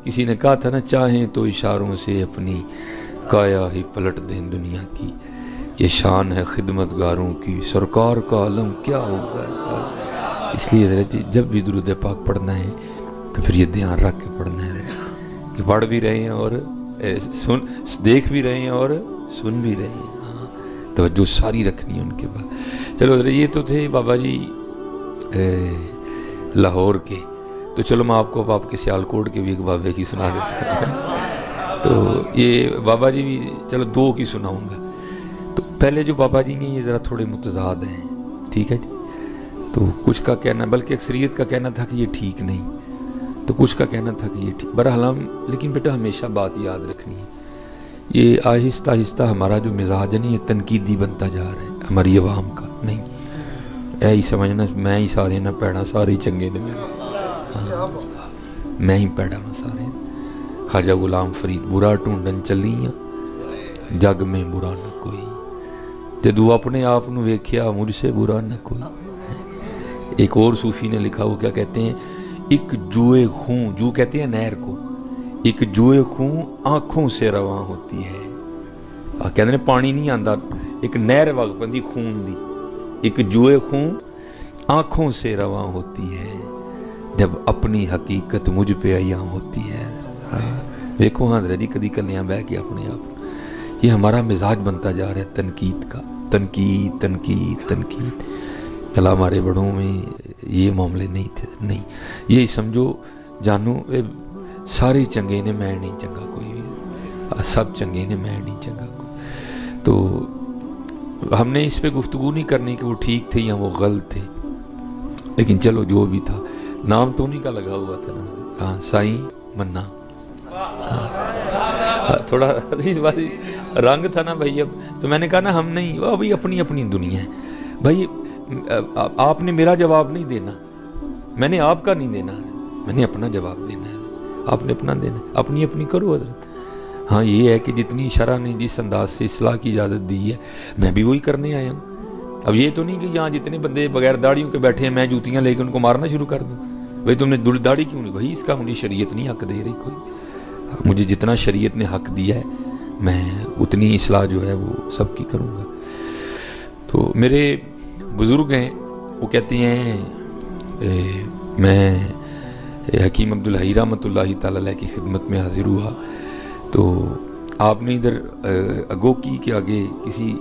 کسی نے کہا تھا نا، چاہیں تو اشاروں سے اپنی کایا ہی پلٹ دیں دنیا کی، یہ شان ہے خدمت گاروں کی، سرکار کا علم کیا ہوگا۔ اس لیے جب بھی درود پاک پڑھنا ہے تو پھر یہ دھیان رکھ کے پڑھنا ہے کہ پڑھ بھی رہے ہیں اور دیکھ بھی رہے ہیں اور سن بھی رہے ہیں، ہاں توجہ ساری رکھنی ہے ان کے بعد۔ چلو یہ تو تھے بابا جی لاہور کے، تو چلو میں آپ کو اب آپ کے سیالکوٹ کے بھی ایک بابے کی سنا دیتا ہوں۔ تو یہ بابا جی بھی چلو دو کی سناؤں گا۔ تو پہلے جو بابا جی ہیں یہ ذرا تھوڑے متضاد ہیں، ٹھیک ہے جی۔ تو کچھ کا کہنا، بلکہ اکثریت کا کہنا تھا کہ یہ ٹھیک نہیں، تو کچھ کا کہنا تھا کہ یہ ٹھیک۔ بہرحال لیکن بیٹا ہمیشہ بات یاد رکھنی ہے، یہ آہستہ آہستہ ہمارا جو مزاج ہے نا یہ تنقیدی بنتا جا رہا ہے ہماری عوام کا، نہیں اے ہی سمجھنا میں ہی سارے نہ پیڑا سارے ہی چنگے نے، میں ہی پیڑا ہوں سارے۔ خواجہ غلام فرید، برا ٹونڈن چلیاں جگ میں برا نہ کوئی، جدو اپنے آپ نو ویکھیا مجھ سے برا نہ کوئی۔ ایک اور صوفی نے لکھا، وہ کیا کہتے ہیں، ایک جوئے خون، جو کہتے ہیں نہر کو، ایک جوئے خون آنکھوں سے رواں ہوتی ہے۔ کہتے ہیں پانی نہیں آندا، ایک نہر وگ پندی خون دی، ایک جوئے خون آنکھوں سے رواں ہوتی ہے، جب اپنی حقیقت مجھ پہ عیاں ہوتی ہے۔ دیکھو ہاں جی کدی کلیاں بہ کے اپنے آپ، یہ ہمارا مزاج بنتا جا رہا ہے تنقید کا، تنقید تنقید تنقید۔ اللہ ہمارے بڑوں میں یہ معاملے نہیں تھے، نہیں یہی سمجھو جانو سارے چنگے نے، میں نہیں چنگا کوئی بھی، سب چنگے نے میں نہیں چنگا کوئی۔ تو ہم نے اس پہ گفتگو نہیں کرنی کہ وہ ٹھیک تھے یا وہ غلط تھے، لیکن چلو جو بھی تھا، نام تو انہیں کا لگا ہوا تھا نا، ہاں سائیں منا، تھوڑا رنگ تھا نا بھائی۔ اب تو میں نے کہا نا ہم نہیں، وہ بھائی اپنی اپنی دنیا ہے بھائی، آپ نے میرا جواب نہیں دینا، میں نے آپ کا نہیں دینا، میں نے اپنا جواب دینا ہے، آپ نے اپنا دینا ہے، اپنی اپنی کرو حضرت۔ ہاں یہ ہے کہ جتنی شرع نے جس انداز سے اصلاح کی اجازت دی ہے میں بھی وہی کرنے آیا ہوں۔ اب یہ تو نہیں کہ یہاں جتنے بندے بغیر داڑھیوں کے بیٹھے ہیں میں جوتیاں لے کے ان کو مارنا شروع کر دوں، بھائی تم نے داڑھی کیوں نہیں، بھائی اس کا مجھے شریعت نہیں حق دے رہی کوئی، مجھے جتنا شریعت نے حق دیا ہے میں اتنی اصلاح جو ہے وہ سب کی کروں گا۔ تو میرے بزرگ ہیں وہ کہتے ہیں، میں حکیم عبدالحی رحمۃ اللہ تعالیٰ علیہ کی خدمت میں حاضر ہوا، تو آپ نے ادھر اگوکی کے آگے کسی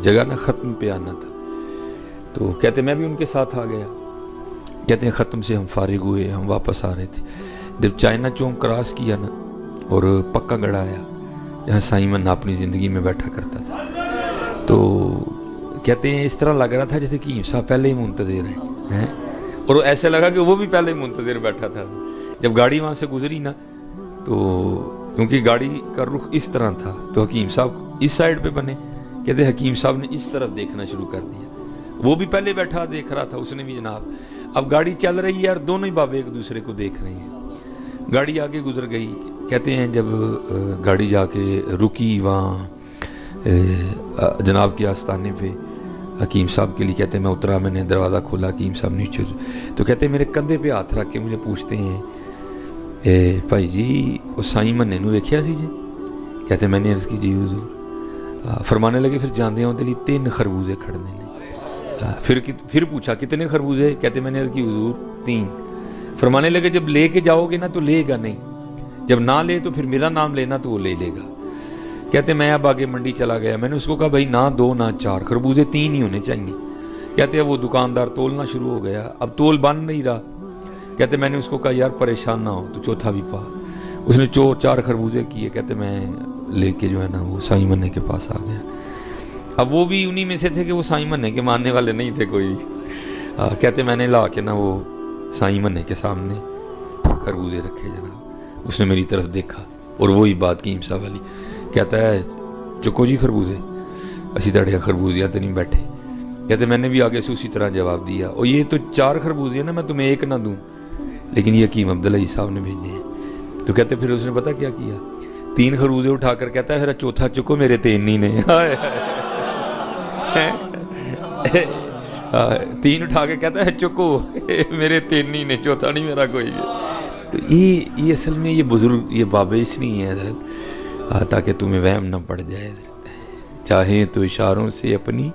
جگہ نا ختم پہ آنا تھا، تو کہتے میں بھی ان کے ساتھ آ گیا۔ کہتے ہیں ختم سے ہم فارغ ہوئے، ہم واپس آ رہے تھے، جب چائنا چوک کراس کیا نا اور پکا گڑھ آیا جہاں سائیں منا اپنی زندگی میں بیٹھا کرتا تھا، تو کہتے ہیں اس طرح لگ رہا تھا جیسے کہ صاحب پہلے ہی منتظر ہیں، اور ایسے لگا کہ وہ بھی پہلے ہی منتظر بیٹھا تھا۔ جب گاڑی وہاں سے گزری نا تو کیونکہ گاڑی کا رخ اس طرح تھا تو حکیم صاحب اس سائڈ پہ بنے، کہتے ہیں حکیم صاحب نے اس طرف دیکھنا شروع کر دیا، وہ بھی پہلے بیٹھا دیکھ رہا تھا، اس نے بھی جناب۔ اب گاڑی چل رہی ہے اور دونوں ہی بابے ایک دوسرے کو دیکھ رہے ہیں، گاڑی آگے گزر گئی۔ کہتے ہیں جب گاڑی جا کے رکی وہاں جناب کے آستانے پہ حکیم صاحب کے لیے، کہتے ہیں میں اترا، میں نے دروازہ کھولا، حکیم صاحب نیچے، تو کہتے ہیں میرے کندھے پہ ہاتھ رکھ کے مجھے پوچھتے ہیں بھائی جی وہ سائیں منے نو ویکھیا سی جی؟ کہتے ہیں میں نے عرض کی جی حضور۔ فرمانے لگے پھر جاندے ہوں دلی 3 خربوزے کھڑنے نے۔ پھر پوچھا کتنے خربوزے؟ کہتے میں نے عرض کی حضور 3۔ فرمانے لگے جب لے کے جاؤ گے نا تو لے گا نہیں، جب نہ لے تو پھر میرا نام لینا تو وہ لے لے گا۔ کہتے میں اب آگے منڈی چلا گیا، میں نے اس کو کہا بھائی نہ 2 نہ 4 خربوزے 3 ہی ہونے چاہیے۔ کہتے ہیں وہ دکاندار تولنا شروع ہو گیا، اب تول بن نہیں رہا۔ کہتے میں نے اس کو کہا یار پریشان نہ ہو تو چوتھا بھی پا، اس نے 4 خربوزے کیے۔ کہتے میں لے کے جو ہے نا وہ سائیں منے کے پاس آ گیا۔ اب وہ بھی انہی میں سے تھے کہ وہ سائیں منے کے ماننے والے نہیں تھے کوئی۔ کہتے میں نے لا کے نا وہ سائیں منے کے سامنے خربوزے رکھے جناب، اس نے میری طرف دیکھا اور وہی بات کی صاحب والی، کہتا ہے چکو جی خربوزے، اسی طرح خربوزیاں تو نہیں بیٹھے۔ کہتے میں نے بھی آگے سے اسی طرح جواب دیا، اور یہ تو 4 خربوزے ہیں نا، میں تمہیں 1 نہ دوں، لیکن یہ حکیم عبدالحی صاحب نے بھیجے ہیں۔ تو کہتے پھر اس نے پتہ کیا کیا، 3 خربوزے اٹھا کر کہتا ہے پھر چوتھا چکو میرے 3 ہی نے۔ 3 اٹھا کے کہتا ہے چکو میرے 3 ہی نے، چوتھا نہیں میرا کوئی ہے۔ تو یہ اصل میں یہ بزرگ یہ بابے اس لیے ہیں حضرت تاکہ تمہیں وہم نہ پڑ جائے حضرت، چاہیں تو اشاروں سے اپنی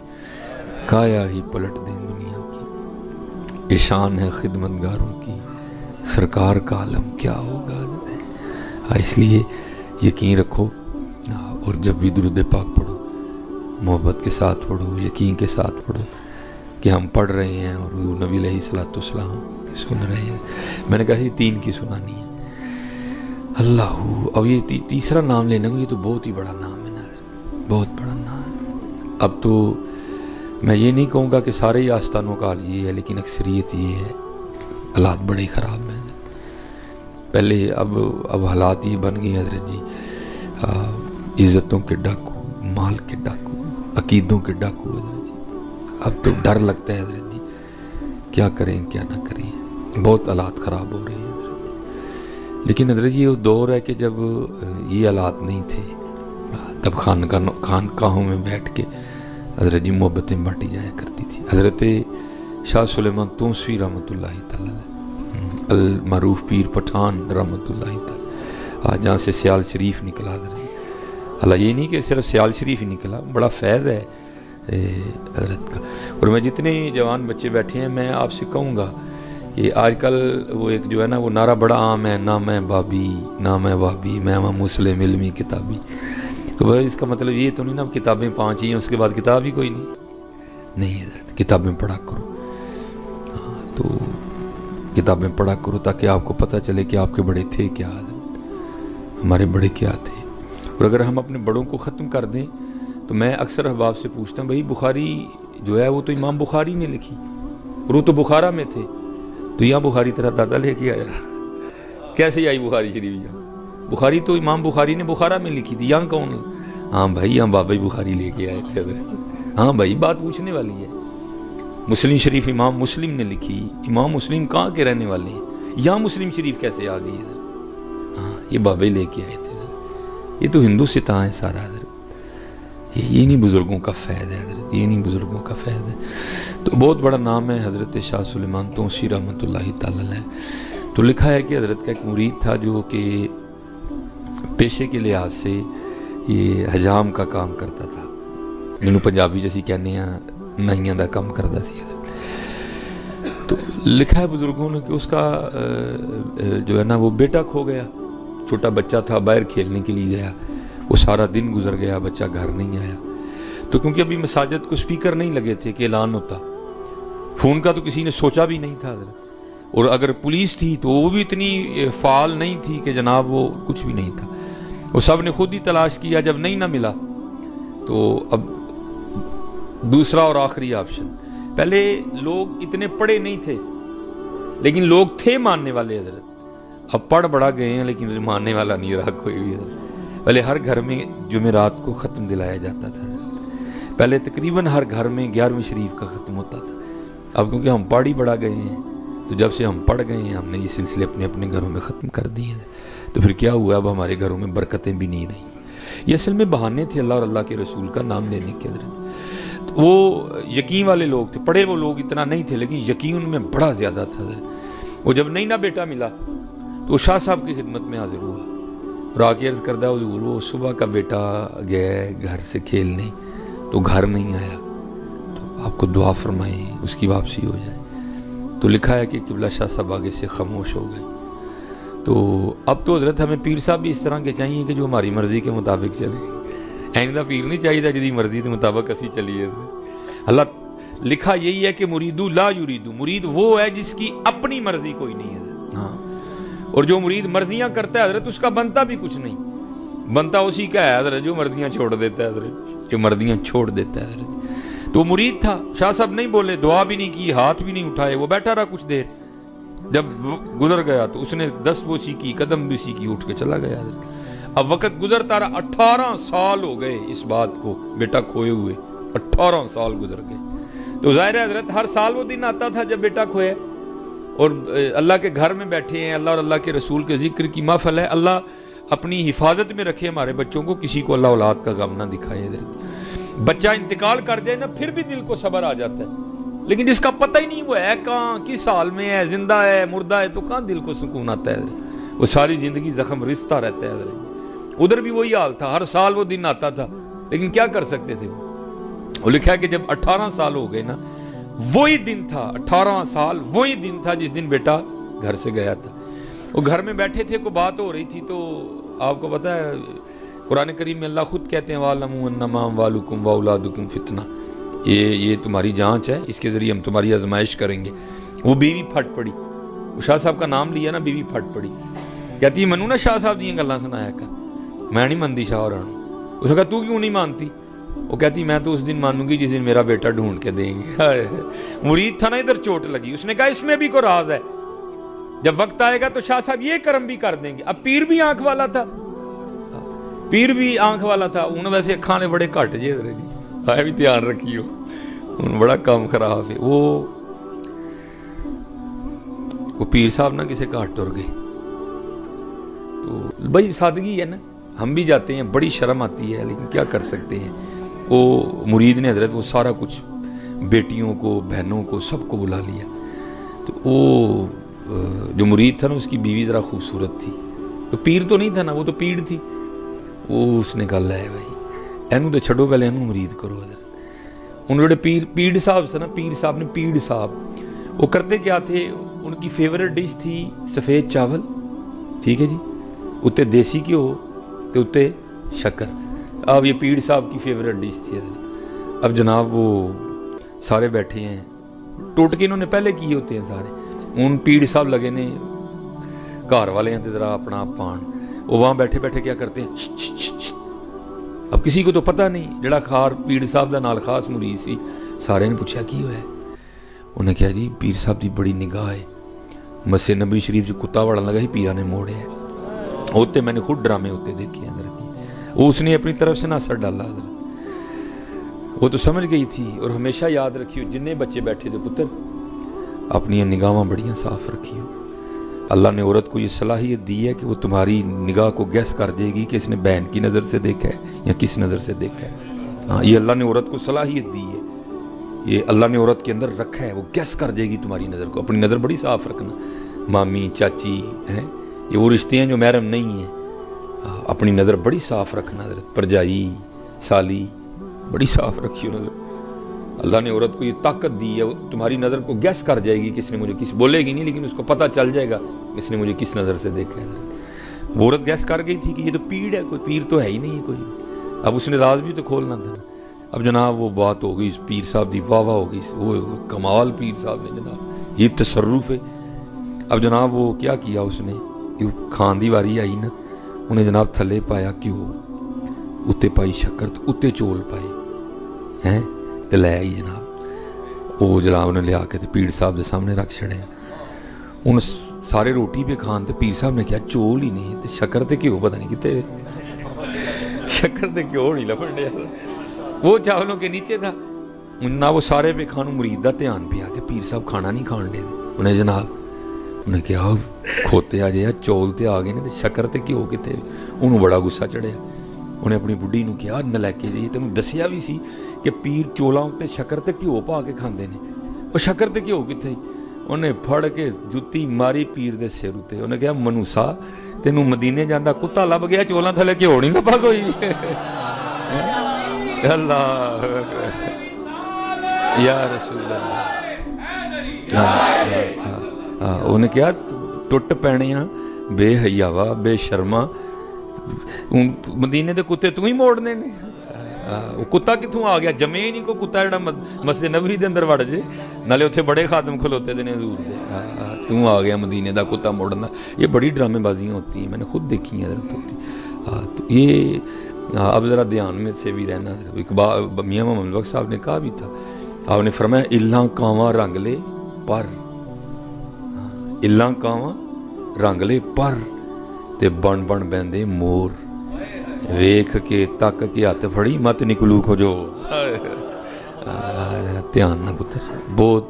کایا ہی پلٹ دیں دنیا کی، یہ شان ہے خدمتگاروں کی، سرکار کا عالم کیا ہوگا حضرت۔ اس لیے یقین رکھو، اور جب بھی درود پاک پڑھو محبت کے ساتھ پڑھو، یقین کے ساتھ پڑھو کہ ہم پڑھ رہے ہیں اور حضور نبی علیہ السلام سن رہے ہیں۔ میں نے کہا یہ 3 کی سنانی ہے اللہ۔ اب یہ تیسرا نام لینا یہ تو بہت ہی بڑا نام ہے نا، بہت بڑا نام ہے۔ اب تو میں یہ نہیں کہوں گا کہ سارے ہی آستانوں کا حال یہ ہے، لیکن اکثریت یہ ہے، حالات بڑے خراب ہیں پہلے، اب حالات یہ بن گئے حضرت جی، عزتوں کے ڈاکو، مال کے ڈاکو، عقیدوں کے ڈاکو حضرت جی۔ اب تو ڈر لگتا ہے حضرت جی کیا کریں کیا نہ کریں، بہت حالات خراب ہو رہے ہیں حضرت جی۔ لیکن حضرت جی وہ دور ہے کہ جب یہ حالات نہیں تھے، تب خانقاہوں میں بیٹھ کے حضرت جی محبتیں بانٹی جایا کرتی تھی۔ حضرت شاہ سلیمان توسوی رحمۃ اللہ تعالی المعروف پیر پٹھان رحمۃ اللہ تعالی، جہاں سے سیال شریف نکلا حضرت، اللہ یہ نہیں کہ صرف سیال شریف ہی نکلا، بڑا فیض ہے حضرت کا۔ اور میں جتنے جوان بچے بیٹھے ہیں میں آپ سے کہوں گا کہ آج کل وہ ایک جو ہے نا وہ نعرہ بڑا عام ہے، نہ میں بابی نہ میں وابی، میں مسلم علمی کتابی۔ تو بھائی اس کا مطلب یہ تو نہیں نا کتابیں 5 ہی ہیں اس کے بعد کتاب ہی کوئی نہیں حضرت، کتابیں پڑھا کرو، تو کتابیں پڑھا کرو تاکہ آپ کو پتہ چلے کہ آپ کے بڑے تھے کیا حضرت، ہمارے بڑے کیا تھے۔ اور اگر ہم اپنے بڑوں کو ختم کر دیں تو میں اکثر احباب سے پوچھتا ہوں بھائی بخاری جو ہے وہ تو امام بخاری نے لکھی اور وہ تو بخارا میں تھے، تو یہاں بخاری تیرا دادا لے کے آیا، کیسے آئی بخاری شریف یہاں؟ بخاری تو امام بخاری نے بخارا میں لکھی تھی، یہاں کون؟ ہاں بھائی یہاں بابا بخاری لے کے آئے تھے حضرت۔ ہاں بھائی بات پوچھنے والی ہے، مسلم شریف امام مسلم نے لکھی، امام مسلم کہاں کے رہنے والے ہیں، یہاں مسلم شریف کیسے آ گئی حضرت؟ ہاں یہ بابا لے کے آئے تھے حضرت، یہ تو ہندوستان ہے سارا حضرت، یہ نہیں بزرگوں کا فیض ہے حضرت، یہ نہیں بزرگوں کا فیض ہے۔ تو بہت بڑا نام ہے حضرت شاہ سلیمان توسی رحمۃ اللہ تعالی علیہ۔ تو لکھا ہے کہ حضرت کا ایک مرید تھا جو کہ پیشے کے لحاظ سے یہ حجام کا کام کرتا تھا، جنہوں پنجابی جیسی کہنے ہیں نائیاں دا کام کرتا سی حضرت۔ تو لکھا ہے بزرگوں نے کہ اس کا جو ہے نا وہ بیٹا کھو گیا، چھوٹا بچہ تھا، باہر کھیلنے کے لیے گیا، وہ سارا دن گزر گیا، بچہ گھر نہیں آیا۔ تو کیونکہ ابھی مساجد کو سپیکر نہیں لگے تھے کہ اعلان ہوتا، فون کا تو کسی نے سوچا بھی نہیں تھا حضرت، اور اگر پولیس تھی تو وہ بھی اتنی فعال نہیں تھی کہ جناب وہ کچھ بھی نہیں تھا، وہ سب نے خود ہی تلاش کیا، جب نہیں نہ ملا تو اب دوسرا اور آخری آپشن، پہلے لوگ اتنے پڑھے نہیں تھے لیکن لوگ تھے ماننے والے حضرت، اب پڑھ بڑا گئے ہیں لیکن ماننے والا نہیں رہا کوئی بھی حضرت۔ پہلے ہر گھر میں جمعرات کو ختم دلایا جاتا تھا حضرت، پہلے تقریباً ہر گھر میں 11ویں شریف کا ختم ہوتا تھا۔ اب کیونکہ ہم پڑھ ہی بڑا گئے ہیں تو جب سے ہم پڑھ گئے ہیں ہم نے یہ سلسلے اپنے اپنے گھروں میں ختم کر دیے ہیں، تو پھر کیا ہوا، اب ہمارے گھروں میں برکتیں بھی نہیں رہیں۔ یہ اصل میں بہانے تھے اللہ اور اللہ کے رسول کا نام لینے کے حضرت۔ تو وہ یقین والے لوگ تھے، پڑھے وہ لوگ اتنا نہیں تھے لیکن یقین ان میں بڑا زیادہ تھا حضرت۔ وہ جب نہیں نہ بیٹا ملا تو شاہ صاحب کی خدمت میں حاضر ہوا اور آ کے عرض کردہ حضور وہ صبح کا بیٹا گیا ہے گھر سے کھیلنے تو گھر نہیں آیا، تو آپ کو دعا فرمائیں اس کی واپسی ہو جائے۔ تو لکھا ہے کہ قبلہ شاہ صاحب آگے سے خاموش ہو گئے۔ تو اب تو حضرت ہمیں پیر صاحب بھی اس طرح کے چاہیے کہ جو ہماری مرضی کے مطابق چلے، ایندا پیر نہیں چاہیے جدی مرضی کے مطابق اسی چلیے حضرت۔ اللہ لکھا یہی ہے کہ مریدو لا یریدو، مرید وہ ہے جس کی اپنی مرضی کوئی نہیں ہے، ہاں، اور جو مرید مرضیاں کرتا ہے حضرت اس کا بنتا بھی کچھ نہیں، بنتا اسی کا ہے حضرت جو مرضیاں چھوڑ دیتا ہے حضرت، جو مرضیاں چھوڑ دیتا ہے حضرت۔ تو وہ مرید تھا، شاہ صاحب نہیں بولے، دعا بھی نہیں کی، ہاتھ بھی نہیں اٹھائے، وہ بیٹھا رہا کچھ دیر، جب گزر گیا تو اس نے دست بوسی کی، قدم بوسی کی، اٹھ کے چلا گیا حضرت۔ اب وقت گزرتا رہا، 18 سال ہو گئے اس بات کو بیٹا کھوئے ہوئے، 18 سال گزر گئے۔ تو ظاہر ہے حضرت ہر سال وہ دن آتا تھا جب بیٹا کھوئے، اور اللہ کے گھر میں بیٹھے ہیں، اللہ اور اللہ کے رسول کے ذکر کی محفل ہے، اللہ اپنی حفاظت میں رکھے ہمارے بچوں کو، کسی کو اللہ اولاد کا غم نہ دکھائے حضرت۔ بچہ انتقال کر جائے نا پھر بھی دل کو صبر آ جاتا ہے، لیکن جس کا پتہ ہی نہیں وہ ہے کہاں، کس حال میں ہے، زندہ ہے مردہ ہے، تو کہاں دل کو سکون آتا ہے حضرت۔ وہ ساری زندگی زخم رستا رہتا ہے حضرت۔ ادھر بھی وہی حال تھا، ہر سال وہ دن آتا تھا، لیکن کیا کر سکتے تھے وہ لکھا ہے کہ جب 18 سال ہو گئے نا، وہی دن تھا 18 سال، وہی دن تھا جس دن بیٹا گھر سے گیا تھا۔ وہ گھر میں بیٹھے تھے، کوئی بات ہو رہی تھی، تو آپ کو پتا ہے قرآن کریم میں اللہ خود کہتے ہیں وَاعْلَمُوا أَنَّمَا أَمْوَالُكُمْ وَأَوْلَادُكُمْ فِتْنَةٌ، یہ تمہاری جانچ ہے، اس کے ذریعے ہم تمہاری آزمائش کریں گے۔ وہ بیوی پھٹ پڑی، وہ شاہ صاحب کا نام لیا نا، بیوی پھٹ پڑی، کہتی منو نا شاہ صاحب دیاں گلاں سنایا کر، میں نہیں مانتی شاہ اور اس نے کہا تو کیوں نہیں مانتی؟ وہ کہتی میں تو اس دن مانوں گی جس دن میرا بیٹا ڈھونڈ کے دیں گے۔ مرید تھا نا، ادھر چوٹ لگی، اس نے کہا اس میں بھی کوئی راز ہے، جب وقت آئے گا تو شاہ صاحب یہ کرم بھی کر دیں گے۔ اب پیر بھی آنکھ والا تھا، پیر بھی آنکھ والا تھا، انہوں ویسے کھانے بڑے کٹ جے جی، آئے بھی دھیان رکھیو، بڑا کام خراب ہے۔ وہ پیر صاحب نہ کسے کاٹ ٹر گئے، تو بھائی سادگی ہے نا، ہم بھی جاتے ہیں، بڑی شرم آتی ہے، لیکن کیا کر سکتے ہیں۔ وہ مرید نے حضرت وہ سارا کچھ، بیٹیوں کو، بہنوں کو، سب کو بلا لیا۔ تو وہ جو مرید تھا نا، اس کی بیوی ذرا خوبصورت تھی، تو پیر تو نہیں تھا نا، وہ تو پیڑ تھی۔ وہ اس نے کہا لے بھائی اینو تو چھڑو، پہلے اینو مرید کرو۔ حضرت ان جڑے پیر صاحب سے نا، پیر صاحب نے پیر صاحب وہ کرتے کیا تھے، ان کی فیورٹ ڈش تھی سفید چاول، ٹھیک ہے جی، اتے دیسی گھیو تے اتے شکر۔ اب یہ پیر صاحب کی فیورٹ ڈش تھی حضرت۔ اب جناب وہ سارے بیٹھے ہیں، ٹوٹکے انہوں نے پہلے کیے ہوتے ہیں سارے، ان پیر صاحب لگے نے گھر والے ہیں ذرا اپنا پان، وہ وہاں بیٹھے بیٹھے کیا کرتے ہیں، اب کسی کو تو پتہ نہیں، جڑا خار پیر صاحب دا نال خاص مرید سی، سارے نے پوچھا کی ہوا ہے؟ انہوں نے کہا جی پیر صاحب دی بڑی نگاہ ہے، مسجد نبی شریف جو کتا وڑن لگا ہی پیرا نے موڑے ہے، ہوتے میں نے خود ڈرامے ہوتے دیکھے ہیں حضرت، وہ اس نے اپنی طرف سے ناصر ڈالا حضرت، وہ تو سمجھ گئی تھی۔ اور ہمیشہ یاد رکھیو جننے بچے بیٹھے تھے پتر، اپنی نگاہاں بڑیاں صاف رکھیو۔ اللہ نے عورت کو یہ صلاحیت دی ہے کہ وہ تمہاری نگاہ کو گیس کر دے گی کہ اس نے بہن کی نظر سے دیکھا ہے یا کس نظر سے دیکھا ہے۔ ہاں، یہ اللہ نے عورت کو صلاحیت دی ہے، یہ اللہ نے عورت کے اندر رکھا ہے، وہ گیس کر دے گی تمہاری نظر کو۔ اپنی نظر بڑی صاف رکھنا، مامی چاچی ہیں، یہ وہ رشتے ہیں جو محرم نہیں ہیں، اپنی نظر بڑی صاف رکھنا حضرت، پرجائی سالی بڑی صاف رکھی نظر۔ اللہ نے عورت کو یہ طاقت دی ہے، تمہاری نظر کو گیس کر جائے گی، کس نے مجھے کس بولے گی نہیں، لیکن اس کو پتہ چل جائے گا کس نے مجھے کس نظر سے دیکھا ہے۔ وہ عورت گیس کر گئی تھی کہ یہ تو پیڑ ہے، کوئی پیر تو ہے ہی نہیں ہے کوئی، اب اس نے راز بھی تو کھولنا تھا۔ اب جناب وہ بات ہو گئی، پیر صاحب دی واہ واہ ہو گئی، وہ کمال پیر صاحب نے جناب، یہ تصرف ہے۔ اب جناب وہ کیا کیا اس نے، کھان دی واری آئی نا، انہیں جناب تھلے پایا کیوں، اتے پائی شکر، اتے چول پائے ہیں تے لے آئی جناب۔ وہ جناب نے لیا کے تے پیر صاحب دے سامنے رکھ چھڑے، ان سارے روٹی پہ کھان تے پیر صاحب نے کیا چول ہی نہیں تے شکر تے کیوں پتہ نہیں کتے، شکر تے کیوں نہیں لفڑ ڈیا، وہ چاولوں کے نیچے تھا۔ نہ وہ سارے پہ کھانوں مرید دا دھیان پیا کہ پیر صاحب کھانا نہیں کھان دے، انہیں جناب انہیں کہا کھوتے آ جائے چول تے آ گئے نے تے شکر تے کیوں کتے، انہوں بڑا غصہ چڑھیا۔ انہیں اپنی بڈھی نو کہا نلیکے جی تینوں دسیا بھی سی کہ پیر چولاں تے شکر تے گھیو پا کے کھاندے نے، وہ شکر تے گھیو کتے، انہیں پھڑ کے جتی ماری پیر دے سر تے، انہیں کہا منوسا تینوں مدینے جاندا کتا لب گیا، چولاں تھلے گھیو نہیں لبا کوئی۔ اللہ یا رسول اللہ، انہیں کہا ٹوٹ پینے بے حیاوا بے شرما، مدینے دے کتے تو ہی موڑنے نے، وہ کتا کتوں آ گیا، جمے ہی نہیں کو کتا جڑا مسجد نبوی دے اندر وڑ جے، نالے اتنے بڑے خادم کھلوتے دے نے حضور دے، تو آ گیا مدینے دا کتا موڑنا۔ یہ بڑی ڈرامے بازیاں ہوتی ہیں، میں نے خود دیکھی ہیں حضرت ہوتی۔ تو یہ اب ذرا دھیان میں سے بھی رہنا۔ میاں محمد بخش صاحب نے کہا بھی تھا، آپ نے فرمایا الاں کانواں رنگ لے پر، الاں کانواں رنگ لے پر تے بن بن بہندے مور، ویکھ کے تک کے ہاتھ پھڑی مت نکلو کھجو۔ دھیان نہ پتر، بہت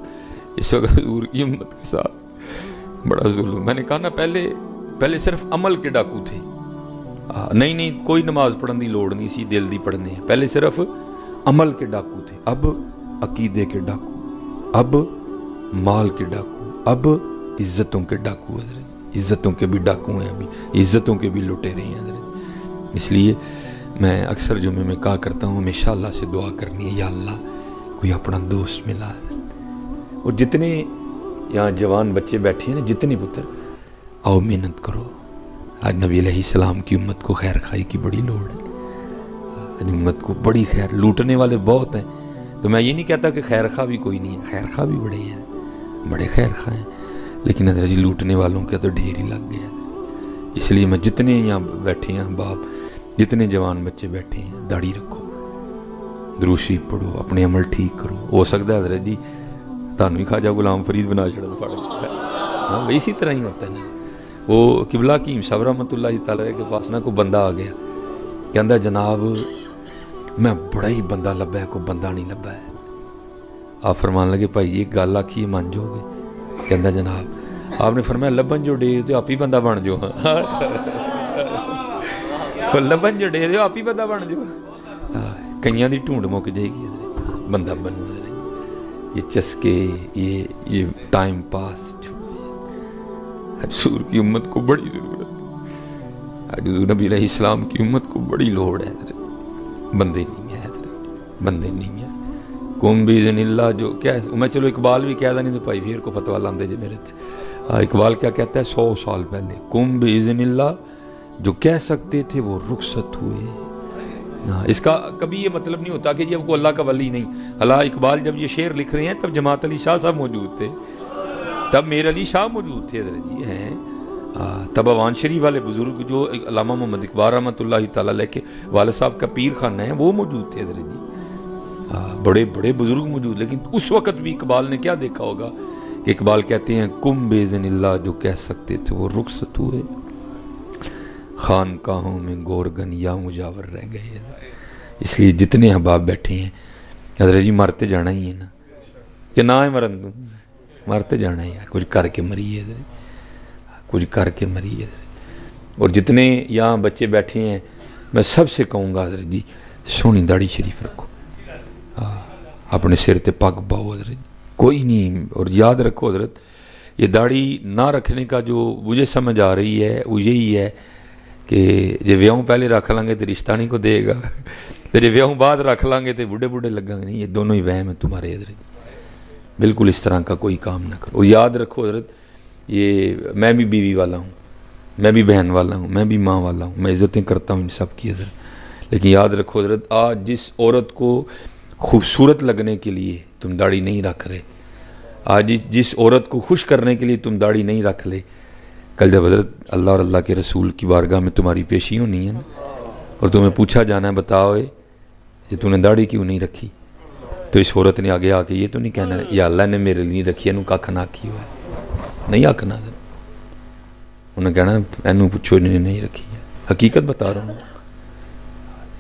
اس وقت حضور کی امت کے ساتھ بڑا ظلم۔ میں نے کہا نا پہلے صرف عمل کے ڈاکو تھے، نہیں کوئی نماز پڑھنے دی لوڑ نہیں سی، دل دی پڑھنے، پہلے صرف عمل کے ڈاکو تھے، اب عقیدے کے ڈاکو، اب مال کے ڈاکو، اب عزتوں کے ڈاکو حضرت۔ عزتوں کے بھی ڈاکو ہیں ابھی، عزتوں کے بھی لٹیرے ہیں حضرت۔ اس لیے میں اکثر جمعے میں کہا کرتا ہوں ہمیشہ اللہ سے دعا کرنی ہے، یا اللہ کوئی اپنا دوست ملا ہے۔ اور جتنے یہاں جوان بچے بیٹھے ہیں نا، جتنے پتر، آؤ محنت کرو۔ آج نبی علیہ السلام کی امت کو خیر خائی کی بڑی لوڑ ہے، آج امت کو بڑی خیر، لوٹنے والے بہت ہیں، تو میں یہ نہیں کہتا کہ خیر خواہ بھی کوئی نہیں ہے، خیر خواہ بھی بڑے ہیں، بڑے خیر خواہ ہیں، لیکن حضرت جی لوٹنے والوں کے تو ڈھیر ہی لگ گیا ہے۔ اس لیے میں جتنے یہاں بیٹھے ہیں باپ، جتنے جوان بچے بیٹھے ہیں، داڑھی رکھو، درود شریف پڑھو، اپنے عمل ٹھیک کرو۔ ہو سکتا ہے حضرت جی تانوں ہی خواجہ غلام فرید بنا چھڑا پڑ گیا، ہاں اسی طرح ہی ہوتا ہے نا۔ وہ قبلہ حکیم صاحب رحمۃ اللہ تعالی کے پاس نا کوئی بندہ آ گیا، کہندا جناب میں بڑا ہی بندہ لبا ہے، کوئی بندہ نہیں لبا ہے۔ آپ فرمان لگے بھائی یہ گل آکھی مان جو گے؟ کہندا جناب آپ نے فرمایا لبن جو ڈے تو آپ ہی بندہ بن جو، لبن جو ڈے آپ ہی بندہ بن جو، کئیاں دی ڈھونڈ مک جائے گی، بندہ بنو۔ یہ چسکے، یہ ٹائم پاس، حضور کی امت کو بڑی ضرورت ہے، حضور نبی علیہ السلام کی امت کو بڑی لوڑ ہے، بندے نہیں ہے، بندے نہیں ہے۔ کم باذن اللہ جو کیا ہے، میں چلو اقبال بھی کہہ دا نہیں تو بھائی پھر کو فتویٰ لاندے جے میرے تھے۔ اقبال کیا کہتا ہے 100 سال پہلے، کم باذن اللہ جو کہہ سکتے تھے وہ رخصت ہوئے۔ اس کا کبھی یہ مطلب نہیں ہوتا کہ یہ کو اللہ کا ولی نہیں۔ اللہ اقبال جب یہ شعر لکھ رہے ہیں تب جماعت علی شاہ صاحب موجود تھے، تب میر علی شاہ موجود تھے حضرت جی ہیں، تب اوان شریف والے بزرگ جو علامہ محمد اقبال رحمۃ اللہ تعالیٰ علیہ کے والد صاحب کا پیر خانہ ہے وہ موجود تھے حضرت جی، بڑے بڑے بزرگ موجود۔ لیکن اس وقت بھی اقبال نے کیا دیکھا ہوگا کہ اقبال کہتے ہیں کم باذن اللہ جو کہہ سکتے تھے وہ رخصت ہوئے، خانقاہوں میں گورگن یا مجاور رہ گئے۔ اس لیے جتنے احباب بیٹھے ہیں حضرت جی مرتے جانا ہی ہے نا، کہ نہ ہے مرن مرتے جانا ہے، کچھ کر کے مریے حضرت، کچھ کر کے مریے حضرت۔ اور جتنے یہاں بچے بیٹھے ہیں میں سب سے کہوں گا حضرت جی سونی داڑھی شریف رکھو، اپنے سر تے پگ باؤ حضرت، کوئی نہیں۔ اور یاد رکھو حضرت یہ داڑھی نہ رکھنے کا جو مجھے سمجھ آ رہی ہے وہ یہی ہے کہ جے ویاہوں پہلے رکھ لیں گے تو رشتہ نہیں کو دے گا، جے ویاہوں بعد رکھ لیں گے تو بوڑھے بوڑھے لگیں گے، نہیں، یہ دونوں ہی وہم ہیں تمہارے حضرت، بالکل اس طرح کا کوئی کام نہ کرو۔ اور یاد رکھو حضرت یہ میں بھی بیوی والا ہوں، میں بھی بہن والا ہوں، میں بھی ماں والا ہوں، میں عزتیں کرتا ہوں ان سب کی حضرت، لیکن یاد رکھو حضرت آج جس عورت کو خوبصورت لگنے کے لیے تم داڑھی نہیں رکھ رہے، آج جس عورت کو خوش کرنے کے لیے تم داڑھی نہیں رکھ لے، کل جب حضرت اللہ اور اللہ کے رسول کی بارگاہ میں تمہاری پیشی ہونی ہے نا، اور تمہیں پوچھا جانا ہے بتاؤ کہ تم نے داڑھی کیوں نہیں رکھی، تو اس عورت نے آگے آ کے یہ تو نہیں کہنا یا اللہ نے میرے لیے رکھی ہے، کھ نہ کی ہوا ہے، نہیں آکھنا، انہیں کہنا اینو پوچھو انہیں نہیں رکھی ہے، حقیقت بتا رہا ہوں۔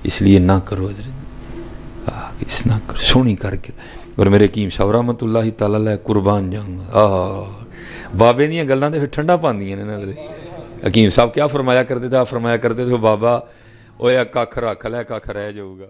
اس لیے نہ کرو حضرت، اس نہ کرو، سونی کر کے۔ اور میرے حکیم صاحب رحمۃ اللہ تعالیٰ علیہ قربان جاؤں گا، بابے دیاں گلاں تے پھر ٹھنڈا پاندیاں نے حضرت۔ حکیم صاحب کیا فرمایا کرتے تھے؟ آپ فرمایا کرتے تھے بابا اوے کھ رکھ لے کھ رہ جاؤ گا۔